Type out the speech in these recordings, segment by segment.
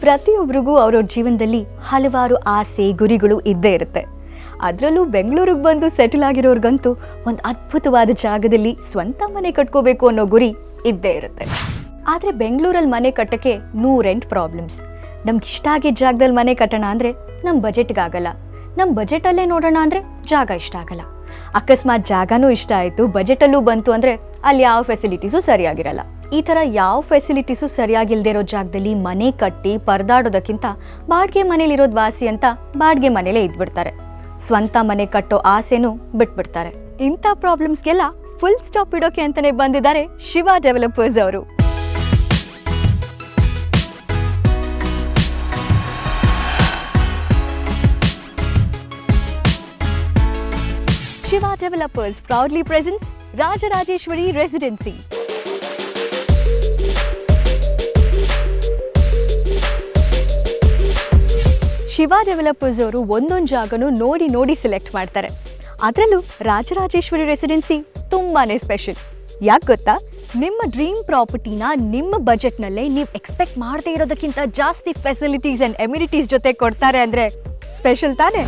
ಪ್ರತಿಯೊಬ್ಬರಿಗೂ ಅವ್ರವ್ರ ಜೀವನದಲ್ಲಿ ಹಲವಾರು ಆಸೆ ಗುರಿಗಳು ಇದ್ದೇ ಇರುತ್ತೆ. ಅದರಲ್ಲೂ ಬೆಂಗಳೂರಿಗೆ ಬಂದು ಸೆಟಲ್ ಆಗಿರೋರ್ಗಂತೂ ಒಂದು ಅದ್ಭುತವಾದ ಜಾಗದಲ್ಲಿ ಸ್ವಂತ ಮನೆ ಕಟ್ಕೋಬೇಕು ಅನ್ನೋ ಗುರಿ ಇದ್ದೇ ಇರುತ್ತೆ. ಆದರೆ ಬೆಂಗಳೂರಲ್ಲಿ ಮನೆ ಕಟ್ಟೋಕ್ಕೆ 108 ಪ್ರಾಬ್ಲಮ್ಸ್. ನಮ್ಗೆ ಇಷ್ಟ ಆಗಿದ್ದ ಜಾಗದಲ್ಲಿ ಮನೆ ಕಟ್ಟೋಣ ಅಂದರೆ ನಮ್ಮ ಬಜೆಟ್ಗಾಗಲ್ಲ, ನಮ್ಮ ಬಜೆಟಲ್ಲೇ ನೋಡೋಣ ಅಂದರೆ ಜಾಗ ಇಷ್ಟ ಆಗಲ್ಲ. ಅಕಸ್ಮಾತ್ ಜಾಗನೂ ಇಷ್ಟ ಆಯಿತು, ಬಜೆಟಲ್ಲೂ ಬಂತು ಅಂದರೆ ಅಲ್ಲಿ ಯಾವ ಫೆಸಿಲಿಟೀಸು ಸರಿಯಾಗಿರಲ್ಲ. ಈ ಥರ ಯಾವ ಫೆಸಿಲಿಟೀಸು ಸರಿಯಾಗಿಲ್ಲದೆ ಇರೋ ಜಾಗದಲ್ಲಿ ಮನೆ ಕಟ್ಟಿ ಪರದಾಡೋದಕ್ಕಿಂತ ಬಾಡಿಗೆ ಮನೇಲಿರೋದು ವಾಸಿ ಅಂತ ಬಾಡಿಗೆ ಮನೇಲೇ ಇದ್ಬಿಡ್ತಾರೆ. ಸ್ವಂತ ಮನೆ ಕಟ್ಟೋ ಆಸೆನೂ ಬಿಟ್ಬಿಡ್ತಾರೆ. ಇಂಥ ಪ್ರಾಬ್ಲಮ್ಸ್ಗೆಲ್ಲ ಫುಲ್ ಸ್ಟಾಪ್ ಇಡೋಕೆ ಅಂತಲೇ ಬಂದಿದ್ದಾರೆ ಶಿವ ಡೆವಲಪರ್ಸ್ ಅವರು. Shiva Developers proudly presents Rajarajeshwari Residency. Shiva developers ಅವರು ಒಂದೊಂದು ಜಾಗನೂ ನೋಡಿ ಸೆಲೆಕ್ಟ್ ಮಾಡ್ತಾರೆ. ಅದರಲ್ಲೂ ರಾಜರಾಜೇಶ್ವರಿ ರೆಸಿಡೆನ್ಸಿ ತುಂಬಾನೇ ಸ್ಪೆಷಲ್. ಯಾಕೆ ಗೊತ್ತಾ? ನಿಮ್ಮ ಡ್ರೀಮ್ ಪ್ರಾಪರ್ಟಿನ ನಿಮ್ಮ ಬಜೆಟ್ನಲ್ಲೇ ನೀವು ಎಕ್ಸ್ಪೆಕ್ಟ್ ಮಾಡದೇ ಇರೋದಕ್ಕಿಂತ ಜಾಸ್ತಿ ಫೆಸಿಲಿಟೀಸ್ ಆ್ಯಂಡ್ ಎಮ್ಯುನಿಟೀಸ್ ಜೊತೆ ಕೊಡ್ತಾರೆ ಅಂದರೆ ಸ್ಪೆಷಲ್ ತಾನೇ?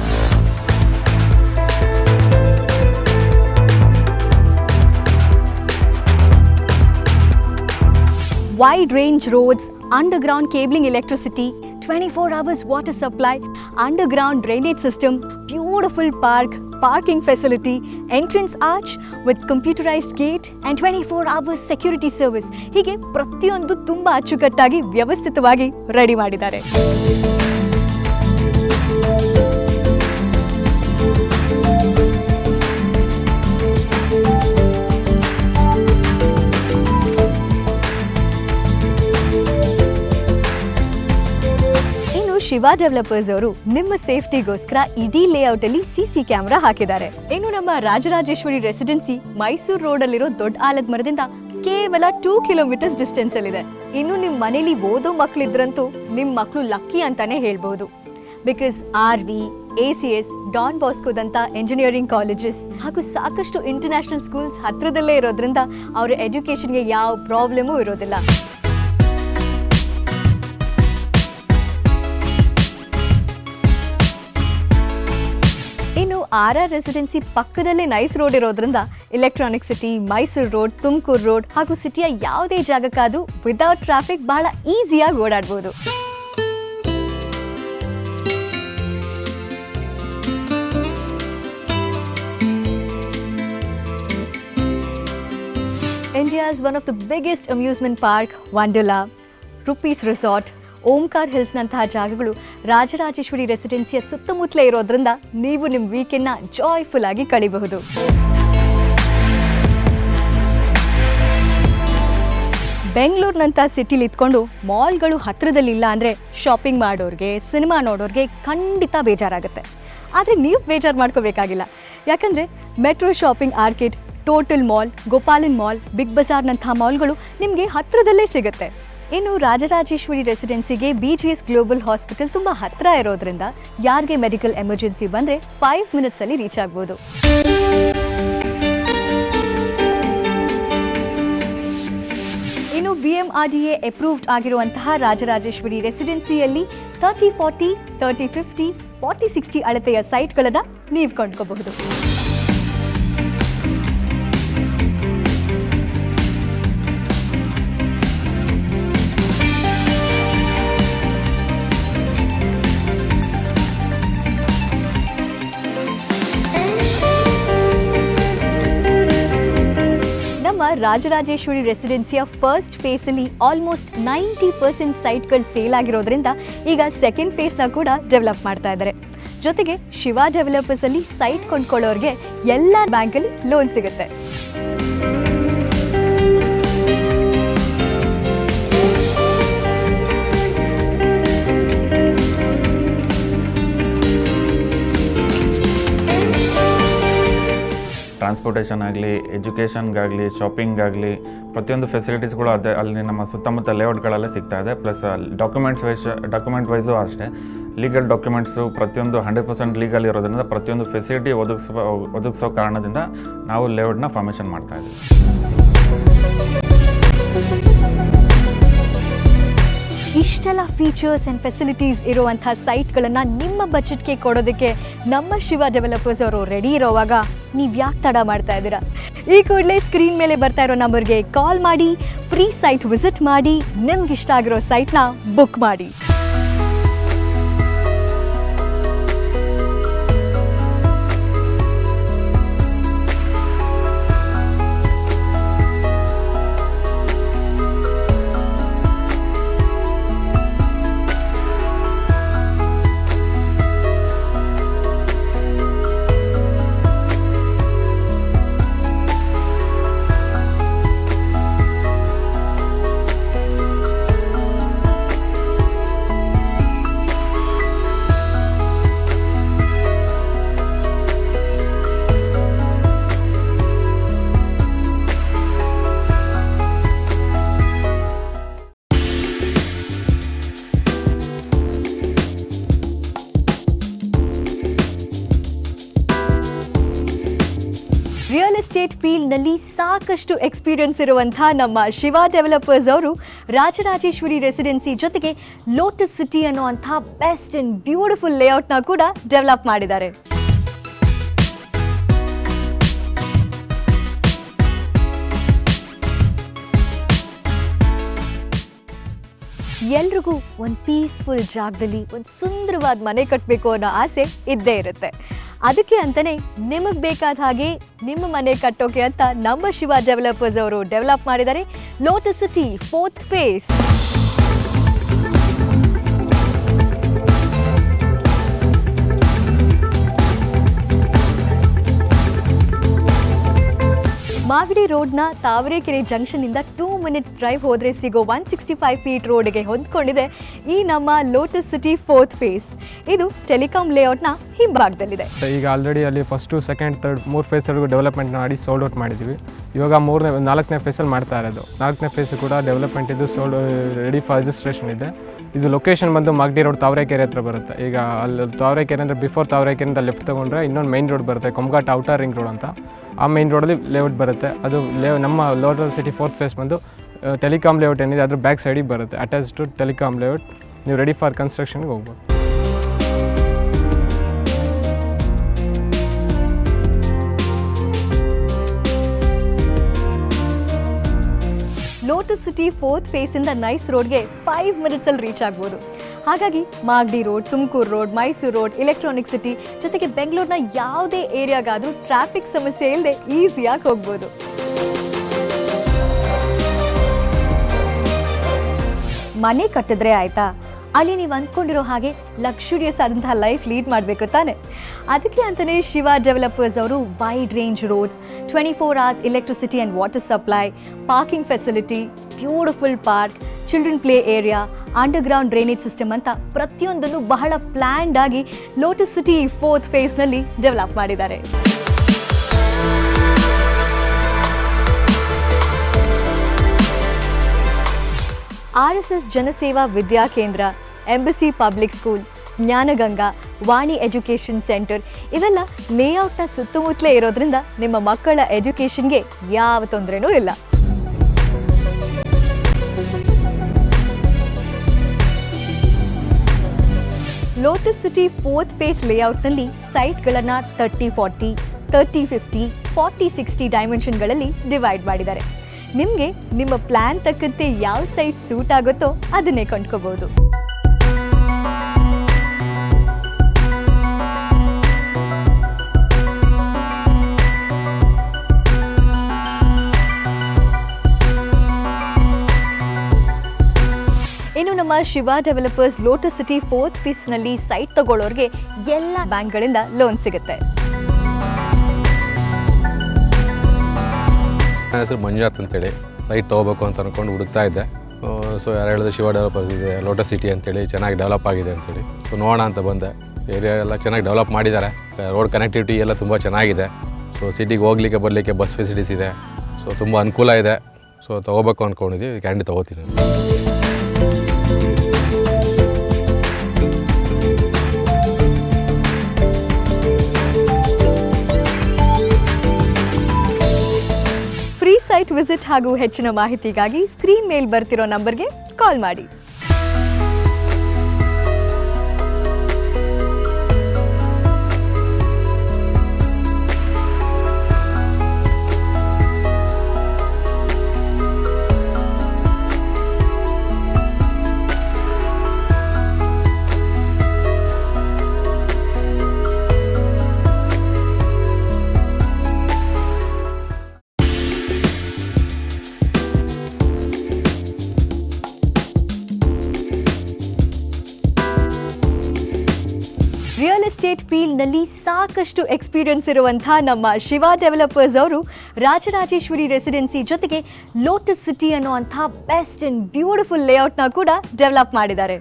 Wide range roads, underground cabling electricity, 24 hours water supply, underground drainage system, beautiful park, parking facility, entrance arch with computerized gate and 24 hours security service. ಹೀಗೆ ಪ್ರತಿಯೊಂದು ತುಂಬಾ ಅಚ್ಚುಕಟ್ಟಾಗಿ ವ್ಯವಸ್ಥಿತವಾಗಿ ರೆಡಿ ಮಾಡಿದ್ದಾರೆ. ಶಿವಾ ಡೆವಲಪರ್ಸ್ ಅವರು ನಿಮ್ಮ ಸೇಫ್ಟಿಗೋಸ್ಕರ ಇಡೀ ಲೇಔಟ್ ಅಲ್ಲಿ CC ಕ್ಯಾಮೆರಾ ಹಾಕಿದ್ದಾರೆ. ಇನ್ನು ನಮ್ಮ ರಾಜರಾಜೇಶ್ವರಿ ರೆಸಿಡೆನ್ಸಿ ಮೈಸೂರು ರೋಡ್ ಅಲ್ಲಿರೋ ದೊಡ್ಡ ಆಲದ ಮರದಿಂದ ಕೇವಲ 2 ಕಿಲೋಮೀಟರ್ಸ್ ಡಿಸ್ಟೆನ್ಸ್ ಅಲ್ಲಿದೆ. ಇನ್ನು ನಿಮ್ಮ ಮನೇಲಿ ಓದೋ ಮಕ್ಕಳಿದ್ರಂತೂ ನಿಮ್ಮ ಮಕ್ಕಳು ಲಕ್ಕಿ ಅಂತಾನೆ ಹೇಳ್ಬಹುದು. ಬಿಕಾಸ್ RV, ACS, ಡಾನ್ ಬಾಸ್ಕೋದಂತ ಎಂಜಿನಿಯರಿಂಗ್ ಕಾಲೇಜಸ್ ಹಾಗೂ ಸಾಕಷ್ಟು ಇಂಟರ್ನ್ಯಾಷನಲ್ ಸ್ಕೂಲ್ಸ್ ಹತ್ರದಲ್ಲೇ ಇರೋದ್ರಿಂದ ಅವರ ಎಜುಕೇಶನ್ಗೆ ಯಾವ ಪ್ರಾಬ್ಲಮೂ ಇರೋದಿಲ್ಲ. ಇನ್ನು RR ರೆಸಿಡೆನ್ಸಿ ಪಕ್ಕದಲ್ಲೇ ನೈಸ್ ರೋಡ್ ಇರೋದ್ರಿಂದ electronic city, Mysuru road, Tumakuru road ಹಾಗೂ ಸಿಟಿಯ ಯಾವುದೇ ಜಾಗಕ್ಕಾದ್ರೂ ವಿದೌಟ್ ಟ್ರಾಫಿಕ್ ಬಹಳ ಈಸಿಯಾಗಿ ಓಡಾಡ್ಬೋದು. India's one of the biggest amusement park, Wonderla, Rupees Resort, Omkar hills ನಂತಹ ಜಾಗಗಳು ರಾಜರಾಜೇಶ್ವರಿ ರೆಸಿಡೆನ್ಸಿಯ ಸುತ್ತಮುತ್ತಲೇ ಇರೋದ್ರಿಂದ ನೀವು ನಿಮ್ಮ ವೀಕೆಂಡ್ನ ಜಾಯ್ಫುಲ್ ಆಗಿ ಕಳೆಯಬಹುದು. ಬೆಂಗಳೂರಿನಂಥ ಸಿಟಿಲಿ ಇದ್ಕೊಂಡು ಮಾಲ್ಗಳು ಹತ್ರದಲ್ಲಿಲ್ಲ ಅಂದರೆ ಶಾಪಿಂಗ್ ಮಾಡೋರಿಗೆ, ಸಿನಿಮಾ ನೋಡೋರಿಗೆ ಖಂಡಿತ ಬೇಜಾರಾಗುತ್ತೆ. ಆದರೆ ನೀವು ಬೇಜಾರು ಮಾಡ್ಕೋಬೇಕಾಗಿಲ್ಲ. ಯಾಕಂದರೆ metro shopping orchid, total mall, Gopalan mall, big ಬಜಾರ್ನಂಥ ಮಾಲ್ಗಳು ನಿಮಗೆ ಹತ್ರದಲ್ಲೇ ಸಿಗುತ್ತೆ. ಇನ್ನು ರಾಜರಾಜೇಶ್ವರಿ ರೆಸಿಡೆನ್ಸಿಗೆ BGS ಗ್ಲೋಬಲ್ ಹಾಸ್ಪಿಟಲ್ ತುಂಬ ಹತ್ತಿರ ಇರೋದ್ರಿಂದ ಯಾರಿಗೆ ಮೆಡಿಕಲ್ ಎಮರ್ಜೆನ್ಸಿ ಬಂದರೆ 5 ಮಿನಿಟ್ಸಲ್ಲಿ ರೀಚ್ ಆಗ್ಬೋದು. ಇನ್ನು BMRDA ಅಪ್ರೂವ್ಡ್ ಆಗಿರುವಂತಹ ರಾಜರಾಜೇಶ್ವರಿ ರೆಸಿಡೆನ್ಸಿಯಲ್ಲಿ 30-40, 30-50, 40-60 ಅಳತೆಯ ಸೈಟ್ಗಳನ್ನು ನೀವು ಕೊಂಡ್ಕೋಬಹುದು. ರಾಜರಾಜೇಶ್ವರಿ ರೆಸಿಡೆನ್ಸಿಯ ಫಸ್ಟ್ ಫೇಸಲ್ಲಿ ಆಲ್ಮೋಸ್ಟ್ 90% ಸೈಟ್ಗಳು ಸೇಲ್ ಆಗಿರೋದ್ರಿಂದ ಈಗ ಸೆಕೆಂಡ್ ಫೇಸ್ನ ಕೂಡ ಡೆವಲಪ್ ಮಾಡ್ತಾ ಇದ್ದಾರೆ. ಜೊತೆಗೆ ಶಿವಾ ಡೆವಲಪರ್ಸ್ ಅಲ್ಲಿ ಸೈಟ್ ಕೊಂಡ್ಕೊಳ್ಳೋರಿಗೆ ಎಲ್ಲ ಬ್ಯಾಂಕಲ್ಲಿ ಲೋನ್ ಸಿಗುತ್ತೆ. ಟ್ರಾನ್ಸ್ಪೋರ್ಟೇಷನ್ ಆಗಲಿ, ಎಜುಕೇಷನ್ಗಾಗಲಿ, ಶಾಪಿಂಗಾಗಲಿ ಪ್ರತಿಯೊಂದು ಫೆಸಿಲಿಟೀಸ್ಗಳು ಅದೇ ಅಲ್ಲಿ ನಮ್ಮ ಸುತ್ತಮುತ್ತ ಲೇಔಟ್ಗಳಲ್ಲೇ ಸಿಗ್ತಾ ಇದೆ. ಪ್ಲಸ್ ಡಾಕ್ಯುಮೆಂಟ್ ವೈಸು ಅಷ್ಟೇ ಲೀಗಲ್ ಡಾಕ್ಯುಮೆಂಟ್ಸು ಪ್ರತಿಯೊಂದು 100% ಲೀಗಲ್ ಇರೋದ್ರಿಂದ ಪ್ರತಿಯೊಂದು ಫೆಸಿಲಿಟಿ ಒದಗಿಸೋ ಕಾರಣದಿಂದ ನಾವು ಲೇಔಟ್ನ ಫಾರ್ಮೇಷನ್ ಮಾಡ್ತಾ ಇದ್ದೀವಿ. ಇಷ್ಟೆಲ್ಲ ಫೀಚರ್ಸ್ ಆ್ಯಂಡ್ ಫೆಸಿಲಿಟೀಸ್ ಇರುವಂಥ ಸೈಟ್ಗಳನ್ನು ನಿಮ್ಮ ಬಜೆಟ್ಗೆ ಕೊಡೋದಕ್ಕೆ ನಮ್ಮ ಶಿವ ಡೆವಲಪರ್ಸ್ ಅವರು ರೆಡಿ ಇರೋವಾಗ ನೀವು ಯಾಕೆ ತಡ ಮಾಡ್ತಾ ಇದ್ದೀರಾ? ಈ ಕೂಡಲೇ ಸ್ಕ್ರೀನ್ ಮೇಲೆ ಬರ್ತಾ ಇರೋ ನಂಬರ್ಗೆ ಕಾಲ್ ಮಾಡಿ, ಫ್ರೀ ಸೈಟ್ ವಿಸಿಟ್ ಮಾಡಿ, ನಿಮ್ಗೆ ಇಷ್ಟ ಆಗಿರೋ ಸೈಟ್ನ ಬುಕ್ ಮಾಡಿ. ರಿಯಲ್ ಎಸ್ಟೇಟ್ ಫೀಲ್ಡ್ನಲ್ಲಿ ಸಾಕಷ್ಟು ಎಕ್ಸ್ಪೀರಿಯನ್ಸ್ ಇರುವಂಥ ನಮ್ಮ ಶಿವ ಡೆವಲಪರ್ಸ್ ಅವರು ರಾಜರಾಜೇಶ್ವರಿ ರೆಸಿಡೆನ್ಸಿ ಜೊತೆಗೆ ಲೋಟಸ್ ಸಿಟಿ ಅನ್ನುವಂಥ ಬೆಸ್ಟ್ ಆ್ಯಂಡ್ ಬ್ಯೂಟಿಫುಲ್ ಲೇಔಟ್ನ ಕೂಡ ಡೆವಲಪ್ ಮಾಡಿದ್ದಾರೆ. ಎಲ್ರಿಗೂ ಒಂದು ಪೀಸ್ಫುಲ್ ಜಾಗದಲ್ಲಿ ಒಂದು ಸುಂದರವಾದ ಮನೆ ಕಟ್ಟಬೇಕು ಅನ್ನೋ ಆಸೆ ಇದ್ದೇ ಇರುತ್ತೆ. ಅದಕ್ಕೆ ಅಂತಲೇ ನಿಮಗೆ ಬೇಕಾದ ಹಾಗೆ ನಿಮ್ಮ ಮನೆ ಕಟ್ಟೋಕೆ ಅಂತ ನಮ್ಮ ಶಿವ ಡೆವಲಪರ್ಸ್ ಅವರು ಡೆವಲಪ್ ಮಾಡಿದ್ದಾರೆ Lotus City 4th phase. Magadi ರೋಡ್ನ ತಾವರೆಕೆರೆ ಜಂಕ್ಷನ್ನಿಂದ 2 minutes ಡ್ರೈವ್ ಹೋದರೆ ಸಿಗೋ 165 feet ರೋಡ್ಗೆ ಹೊಂದ್ಕೊಂಡಿದೆ ಈ ನಮ್ಮ ಲೋಟಸ್ ಸಿಟಿ 4th ಫೇಸ್. ಇದು ಟೆಲಿಕಾಂ ಲೇಔಟ್ನ ಹಿಂಭಾಗದಲ್ಲಿದೆ. ಈಗ ಆಲ್ರೆಡಿ ಅಲ್ಲಿ ಫಸ್ಟು, ಸೆಕೆಂಡ್, ಥರ್ಡ್ 3 ಫೇಸ್ವರೆಗೂ ಡೆವಲಪ್ಮೆಂಟ್ ಮಾಡಿ ಸೋಲ್ಡ್ ಔಟ್ ಮಾಡಿದ್ವಿ. ಇವಾಗ 4ನೇ ಫೇಸಲ್ಲಿ ಮಾಡ್ತಾ ಇರೋದು. 4ನೇ ಫೇಸ್ ಕೂಡ ಡೆವಲಪ್ಮೆಂಟ್ ಇದು ರೆಡಿ ಫಾರ್ ರಿಜಿಸ್ಟ್ರೇಷನ್ ಇದೆ. ಇದು ಲೊಕೇಶನ್ ಬಂದು ಮಾಗಡಿ ರೋಡ್ ತಾವರೆಕೆರೆ ಹತ್ರ ಬರುತ್ತೆ. ಈಗ ಅಲ್ಲಿ ತಾವರೆಕೆರೆ ಅಂದರೆ ಬಿಫೋರ್ ತಾವರೆಕೆರೆಯಿಂದ ಲೆಫ್ಟ್ ತೊಗೊಂಡ್ರೆ ಇನ್ನೊಂದು ಮೈನ್ ರೋಡ್ ಬರುತ್ತೆ, ಕೊಂಬಘಾಟ್ ಔಟರ್ ರಿಂಗ್ ರೋಡ್ ಅಂತ. ಆ ಮೈನ್ ರೋಡಲ್ಲಿ ಲೇಔಟ್ ಬರುತ್ತೆ. ಅದು ನಮ್ಮ ಲೋಟಸ್ ಸಿಟಿ 4th ಫೇಸ್ ಬಂದು ಟೆಲಿಕಾಂ ಲೇಔಟ್ ಏನಿದೆ ಅದ್ರ ಬ್ಯಾಕ್ ಸೈಡಿಗೆ ಬರುತ್ತೆ, ಅಟ್ಯಾಚ್ ಟು ಟೆಲಿಕಾಂ ಲೇಔಟ್. ನೀವು ರೆಡಿ ಫಾರ್ ಕನ್ಸ್ಟ್ರಕ್ಷನ್ಗೆ ಹೋಗ್ಬೋದು. ಲೋಟಸ್ ಸಿಟಿ 4th ಫೇಸಿಂದ ನೈಸ್ ರೋಡ್ಗೆ 5 minutesಲ್ಲಿ ರೀಚ್ ಆಗ್ಬೋದು. ಹಾಗಾಗಿ Magadi road, Tumakuru road, Mysuru road, electronic city ಜೊತೆಗೆ ಬೆಂಗಳೂರಿನ ಯಾವುದೇ ಏರಿಯಾಗಾದರೂ ಟ್ರಾಫಿಕ್ ಸಮಸ್ಯೆ ಇಲ್ಲದೆ ಈಸಿಯಾಗಿ ಹೋಗ್ಬೋದು. ಮನೆ ಕಟ್ಟಿದ್ರೆ ಆಯಿತಾ, ಅಲ್ಲಿ ನೀವು ಅಂದ್ಕೊಂಡಿರೋ ಹಾಗೆ ಲಕ್ಸುರಿಯಸ್ ಆದಂತಹ ಲೈಫ್ ಲೀಡ್ ಮಾಡಬೇಕು ತಾನೆ. ಅದಕ್ಕೆ ಅಂತಲೇ ಶಿವ ಡೆವಲಪರ್ಸ್ ಅವರು wide range roads, 24 hours electricity and water supply, parking facility, beautiful park, children play area, underground drainage system ಅಂತ ಪ್ರತಿಯೊಂದನ್ನು ಬಹಳ ಪ್ಲ್ಯಾನ್ಡ್ ಆಗಿ ಲೋಟಸ್ ಸಿಟಿ 4th ಫೇಸ್ನಲ್ಲಿ ಡೆವಲಪ್ ಮಾಡಿದ್ದಾರೆ. RSS ಜನಸೇವಾ ವಿದ್ಯಾ ಕೇಂದ್ರ, ಎಂಬಸಿ ಪಬ್ಲಿಕ್ ಸ್ಕೂಲ್, ಜ್ಞಾನಗಂಗಾ, ವಾಣಿ ಎಜುಕೇಷನ್ ಸೆಂಟರ್ ಇವೆಲ್ಲ ಲೇಔಟ್ನ ಸುತ್ತಮುತ್ತಲೇ ಇರೋದ್ರಿಂದ ನಿಮ್ಮ ಮಕ್ಕಳ ಎಜುಕೇಷನ್ಗೆ ಯಾವ ತೊಂದರೆನೂ ಇಲ್ಲ. ಲೋಟಸ್ ಸಿಟಿ 4th ಫೇಸ್ ಲೇಔಟ್ನಲ್ಲಿ ಸೈಟ್ಗಳನ್ನು 30-40, 30-50, 40-60 ಡೈಮೆನ್ಷನ್ಗಳಲ್ಲಿ ಡಿವೈಡ್ ಮಾಡಿದ್ದಾರೆ. ನಿಮಗೆ ನಿಮ್ಮ ಪ್ಲ್ಯಾನ್ ತಕ್ಕಂತೆ ಯಾವ ಸೈಟ್ ಸೂಟ್ ಆಗುತ್ತೋ ಅದನ್ನೇ ಕೊಂಡ್ಕೋಬಹುದು. ಇನ್ನು ನಮ್ಮ Shiva Developers Lotus City 4th ಫೇಸ್ನಲ್ಲಿ ಸೈಟ್ ತಗೊಳ್ಳೋರಿಗೆ ಎಲ್ಲ ಬ್ಯಾಂಕ್ಗಳಿಂದ ಲೋನ್ ಸಿಗುತ್ತೆ. ನನ್ನ ಹೆಸರು ಮಂಜುನಾಥ್ ಅಂತೇಳಿ, ಸೈಟ್ ತೊಗೋಬೇಕು ಅಂತ ಅಂದ್ಕೊಂಡು ಹುಡುಕ್ತಾ ಇದ್ದೆ. ಸೊ ಯಾರು ಹೇಳಿದ್ರು ಶಿವ ಡೆವಲಪರ್ಸ್ ಇದೆ, ಲೋಟಸ್ ಸಿಟಿ ಅಂತೇಳಿ ಚೆನ್ನಾಗಿ ಡೆವಲಪ್ ಆಗಿದೆ ಅಂತೇಳಿ. ಸೊ ನೋಡೋಣ ಅಂತ ಬಂದೆ. ಏರಿಯಾ ಎಲ್ಲ ಚೆನ್ನಾಗಿ ಡೆವಲಪ್ ಮಾಡಿದ್ದಾರೆ. ರೋಡ್ ಕನೆಕ್ಟಿವಿಟಿ ಎಲ್ಲ ತುಂಬ ಚೆನ್ನಾಗಿದೆ. ಸೊ ಸಿಟಿಗೆ ಹೋಗ್ಲಿಕ್ಕೆ ಬರಲಿಕ್ಕೆ ಬಸ್ ಫೆಸಿಲಿಟೀಸ್ ಇದೆ. ಸೊ ತುಂಬ ಅನುಕೂಲ ಇದೆ. ಸೊ ತೊಗೋಬೇಕು ಅಂದ್ಕೊಂಡಿದ್ದೀವಿ, ಕ್ಯಾಂಡಿ ತೊಗೋತೀನಿ. ಸೈಟ್ ವಿಸಿಟ್ ಹಾಗೂ ಹೆಚ್ಚಿನ ಮಾಹಿತಿಗಾಗಿ ಸ್ಕ್ರೀನ್ ಮೇಲೆ ಬರ್ತಿರೋ ನಂಬರ್ಗೆ ಕಾಲ್ ಮಾಡಿ. ಫೀಲ್ಡ್ನಲ್ಲಿ ಸಾಕಷ್ಟು ಎಕ್ಸ್ಪೀರಿಯನ್ಸ್ ಇರುವಂಥ ನಮ್ಮ ಶಿವ ಡೆವಲಪರ್ಸ್ ಅವರು ರಾಜರಾಜೇಶ್ವರಿ ರೆಸಿಡೆನ್ಸಿ ಜೊತೆಗೆ ಲೋಟಸ್ ಸಿಟಿ ಅನ್ನುವಂಥ ಬೆಸ್ಟ್ ಆ್ಯಂಡ್ ಬ್ಯೂಟಿಫುಲ್ ಲೇಔಟ್ನ ಕೂಡ ಡೆವಲಪ್ ಮಾಡಿದ್ದಾರೆ.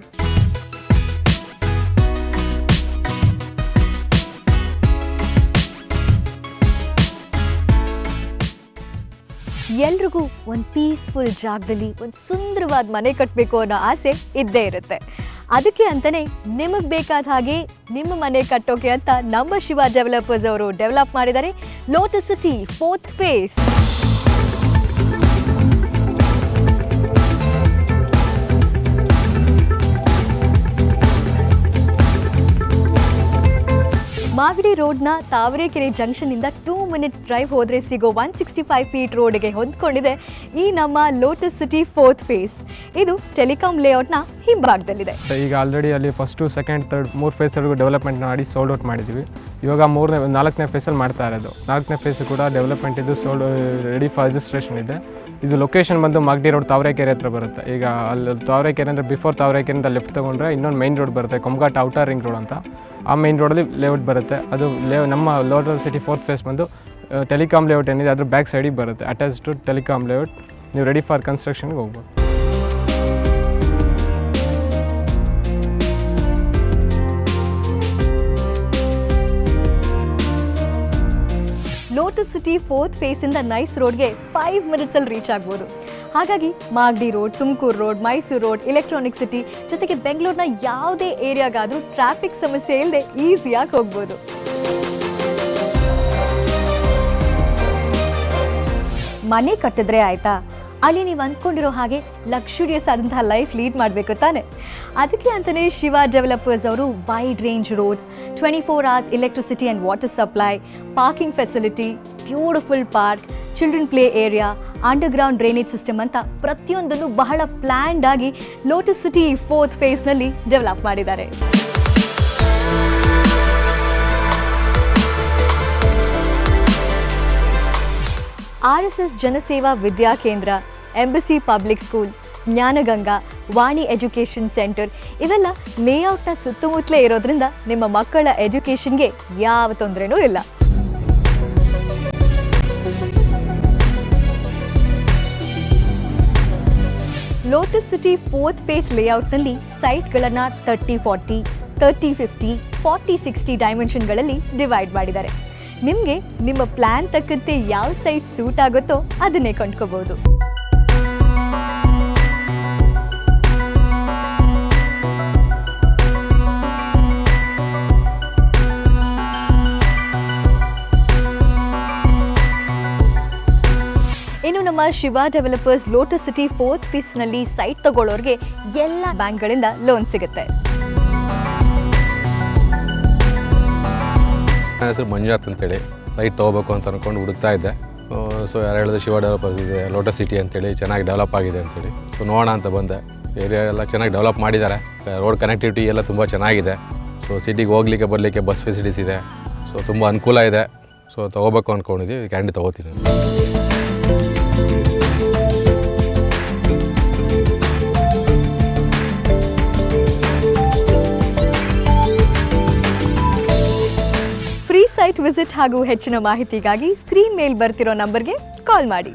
ಎಲ್ರಿಗೂ ಒಂದು ಪೀಸ್ಫುಲ್ ಜಾಗದಲ್ಲಿ ಒಂದು ಸುಂದರವಾದ ಮನೆ ಕಟ್ಟಬೇಕು ಅನ್ನೋ ಆಸೆ ಇದ್ದೇ ಇರುತ್ತೆ. ಅದಕ್ಕೆ ಅಂತಲೇ ನಿಮಗೆ ಬೇಕಾದ ಹಾಗೆ ನಿಮ್ಮ ಮನೆ ಕಟ್ಟೋಕೆ ಅಂತ ನಮ್ಮ ಶಿವ ಡೆವಲಪರ್ಸ್ ಅವರು ಡೆವಲಪ್ ಮಾಡಿದ್ದಾರೆ Lotus City 4th phase. Magadi ರೋಡ್ನ ತಾವರೆಕೆರೆ ಜಂಕ್ಷನ್ನಿಂದ 2 ಮಿನಿಟ್ಸ್ ಡ್ರೈವ್ ಹೋದರೆ ಸಿಗೋ 165 ಫೀಟ್ ರೋಡ್ಗೆ ಹೊಂದ್ಕೊಂಡಿದೆ ಈ ನಮ್ಮ ಲೋಟಸ್ ಸಿಟಿ 4th ಫೇಸ್. ಇದು ಟೆಲಿಕಾಂ ಲೇಔಟ್ನ ಹಿಂಭಾಗದಲ್ಲಿದೆ. ಈಗ ಆಲ್ರೆಡಿ ಅಲ್ಲಿ ಫಸ್ಟು ಸೆಕೆಂಡ್ ಥರ್ಡ್ 3 ಫೇಸ್ವರೆಗೂ ಡೆವಲಪ್ಮೆಂಟ್ ಮಾಡಿ ಸೋಲ್ಡ್ ಔಟ್ ಮಾಡಿದ್ದೀವಿ. ಇವಾಗ 4ನೇ ಫೇಸಲ್ಲಿ ಮಾಡ್ತಾ ಇರೋದು. 4ನೇ ಫೇಸ್ ಕೂಡ ಡೆವಲಪ್ಮೆಂಟ್ ಇದು ರೆಡಿ ಫಾರ್ ರಿಜಿಸ್ಟ್ರೇಷನ್ ಇದೆ. ಇದು ಲೊಕೇಶನ್ ಬಂದು ಮಾಗಡಿ ರೋಡ್ ತಾವರೆಕೆರೆ ಹತ್ರ ಬರುತ್ತೆ. ಈಗ ಅಲ್ಲಿ ತಾವರೆಕೆರೆ ಅಂದರೆ ಬಿಫೋರ್ ತಾವರೆಕೆರೆಯಿಂದ ಲೆಫ್ಟ್ ತೊಗೊಂಡ್ರೆ ಇನ್ನೊಂದು ಮೈನ್ ರೋಡ್ ಬರುತ್ತೆ, ಕೊಮ್ಘಾಟ್ ಔಟರ್ ರಿಂಗ್ ರೋಡ್ ಅಂತ. ಆ ಮೈನ್ ರೋಡಲ್ಲಿ ಲೇಔಟ್ ಬರುತ್ತೆ. ಅದು ನಮ್ಮ ಲೋಟಸ್ ಸಿಟಿ 4th ಫೇಸ್ ಬಂದು ಟೆಲಿಕಾಂ ಲೇಔಟ್ ಏನಿದೆ ಅದ್ರ ಬ್ಯಾಕ್ ಸೈಡಿಗೆ ಬರುತ್ತೆ, ಅಟ್ಯಾಚ್ ಟು ಟೆಲಿಕಾಂ ಲೇಔಟ್. ನೀವು ರೆಡಿ ಫಾರ್ ಕನ್ಸ್ಟ್ರಕ್ಷನ್ಗೆ ಹೋಗ್ಬೋದು. ಲೋಟಸ್ ಸಿಟಿ 4th ಫೇಸಿಂದ ನೈಸ್ ರೋಡ್ಗೆ 5 ಮಿನಿಟ್ಸಲ್ಲಿ ರೀಚ್ ಆಗ್ಬೋದು. ಹಾಗಾಗಿ Magadi road, Tumakuru road, Mysuru road, electronic city ಜೊತೆಗೆ ಬೆಂಗಳೂರಿನ ಯಾವುದೇ ಏರಿಯಾಗಾದರೂ ಟ್ರಾಫಿಕ್ ಸಮಸ್ಯೆ ಇಲ್ಲದೆ ಈಸಿಯಾಗಿ ಹೋಗ್ಬೋದು. ಮನೆ ಕಟ್ಟಿದ್ರೆ ಆಯಿತಾ, ಅಲ್ಲಿ ನೀವು ಅಂದ್ಕೊಂಡಿರೋ ಹಾಗೆ ಲಕ್ಸುರಿಯಸ್ ಆದಂತಹ ಲೈಫ್ ಲೀಡ್ ಮಾಡಬೇಕು ತಾನೆ. ಅದಕ್ಕೆ ಅಂತಲೇ ಶಿವ ಡೆವಲಪರ್ಸ್ ಅವರು wide range roads, 24 hours electricity and water supply, parking facility, beautiful park, children play area, underground drainage system ಅಂತ ಪ್ರತಿಯೊಂದನ್ನು ಬಹಳ ಪ್ಲ್ಯಾನ್ಡ್ ಆಗಿ ಲೋಟಸ್ ಸಿಟಿ 4th ಫೇಸ್ನಲ್ಲಿ ಡೆವಲಪ್ ಮಾಡಿದ್ದಾರೆ. RSS ಜನಸೇವಾ ವಿದ್ಯಾ ಕೇಂದ್ರ, ಎಂಬಸಿ ಪಬ್ಲಿಕ್ ಸ್ಕೂಲ್, ಜ್ಞಾನಗಂಗಾ, ವಾಣಿ ಎಜುಕೇಷನ್ ಸೆಂಟರ್ ಇವೆಲ್ಲ ಲೇಔಟ್ನ ಸುತ್ತಮುತ್ತಲೇ ಇರೋದ್ರಿಂದ ನಿಮ್ಮ ಮಕ್ಕಳ ಎಜುಕೇಷನ್ಗೆ ಯಾವ ತೊಂದರೆನೂ ಇಲ್ಲ. ಲೋಟಸ್ ಸಿಟಿ 4th ಫೇಸ್ ಲೇಔಟ್ನಲ್ಲಿ ಸೈಟ್ಗಳನ್ನು 30-40, 30-50, 40-60 ಡೈಮೆನ್ಷನ್ಗಳಲ್ಲಿ ಡಿವೈಡ್ ಮಾಡಿದ್ದಾರೆ. ನಿಮಗೆ ನಿಮ್ಮ ಪ್ಲ್ಯಾನ್ ತಕ್ಕಂತೆ ಯಾವ ಸೈಟ್ ಸೂಟ್ ಆಗುತ್ತೋ ಅದನ್ನೇ ಕೊಂಡ್ಕೋಬಹುದು. ಇನ್ನು ನಮ್ಮ Shiva Developers Lotus City 4th ಫೇಸ್ನಲ್ಲಿ ಸೈಟ್ ತಗೊಳ್ಳೋರಿಗೆ ಎಲ್ಲ ಬ್ಯಾಂಕ್ಗಳಿಂದ ಲೋನ್ ಸಿಗುತ್ತೆ. ನನ್ನ ಹೆಸರು ಮಂಜುನಾಥ್ ಅಂತೇಳಿ. ಸೈಟ್ ತೊಗೋಬೇಕು ಅಂತ ಅಂದ್ಕೊಂಡು ಹುಡುಕ್ತಾ ಇದ್ದೆ. ಸೊ ಯಾರು ಹೇಳಿದ್ರು ಶಿವ ಡೆವಲಪರ್ಸ್ ಇದೆ, ಲೋಟಸ್ ಸಿಟಿ ಅಂತೇಳಿ ಚೆನ್ನಾಗಿ ಡೆವಲಪ್ ಆಗಿದೆ ಅಂತೇಳಿ. ಸೊ ನೋಡೋಣ ಅಂತ ಬಂದೆ. ಏರಿಯಾ ಎಲ್ಲ ಚೆನ್ನಾಗಿ ಡೆವಲಪ್ ಮಾಡಿದ್ದಾರೆ. ರೋಡ್ ಕನೆಕ್ಟಿವಿಟಿ ಎಲ್ಲ ತುಂಬ ಚೆನ್ನಾಗಿದೆ. ಸೊ ಸಿಟಿಗೆ ಹೋಗ್ಲಿಕ್ಕೆ ಬರಲಿಕ್ಕೆ ಬಸ್ ಫೆಸಿಲಿಟೀಸ್ ಇದೆ. ಸೊ ತುಂಬ ಅನುಕೂಲ ಇದೆ. ಸೊ ತೊಗೋಬೇಕು ಅಂದ್ಕೊಂಡಿದ್ದೀವಿ, ಕ್ಯಾಂಡಿ ತೊಗೋತೀನಿ. ಸೈಟ್ ವಿಸಿಟ್ ಹಾಗೂ ಹೆಚ್ಚಿನ ಮಾಹಿತಿಗಾಗಿ ಸ್ಕ್ರೀನ್ ಮೇಲೆ ಬರ್ತಿರೋ ನಂಬರ್ಗೆ ಕಾಲ್ ಮಾಡಿ.